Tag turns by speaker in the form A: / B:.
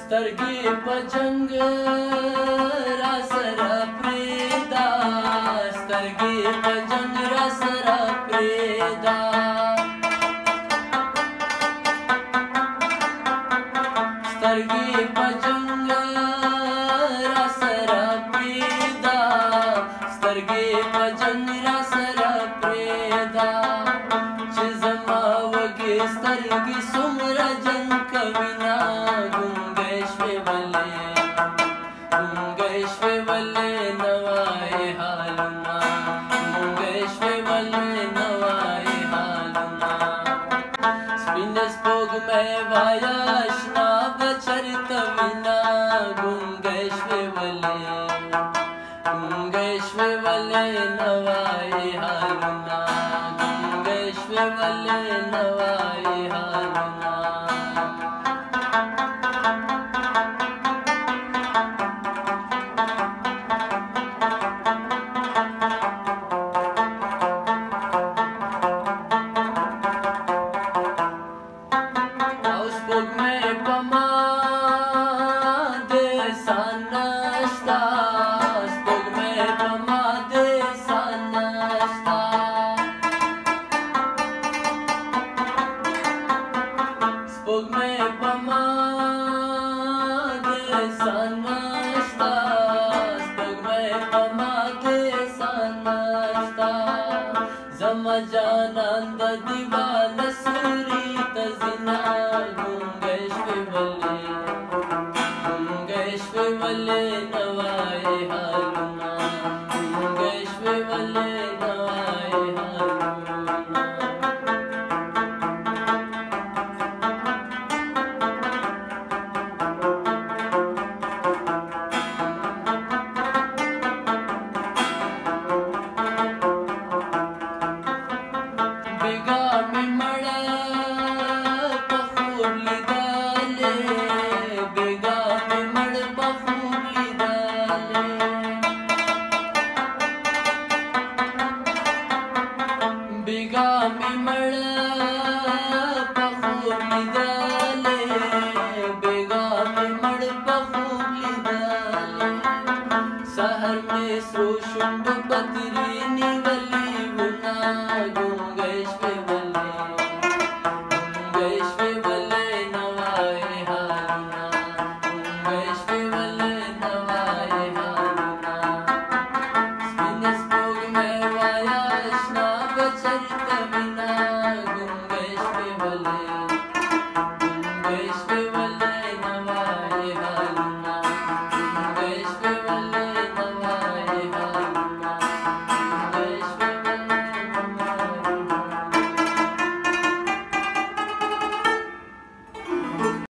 A: سترګې په جنگ را سره پرېږده سترګې په جنگ را سره پرېږده سترګې په جنگ را سره پرېږده سترګې په جنگ را سره پرېږده چې زما وږې سترګې څومره جنګ کوینه ګونګی شوې ولې نه وایې حالونه ګونګی شوې ولې نه وایې حالونه سپینې سپوږمۍ وایه اشنا به چېرته وینه ګونګی شوې ولې نه وایې حالونه ګونګی شوې ولې نه وایې حالونه سپوږمۍ په ما دې سان نشته سپوږمۍ په ما دې سان نشته سپوږمۍ په ما دې سان نشته سپوږمۍ په ما دې سان نشته زما جانان د دیوانه سوري ته ځینه ګونګی شوې ولې نه وایې حالونه ګونګی شوې ولې نه وایې حالونه بیګا مې مړه په خوب لیدلې بیګا مې مړه په خوب لیدلې بیګا مې مړه په خوب لیدلې بیګا مې مړه په خوب لیدلې سحر مې سرو شونډو په تېرې نیولې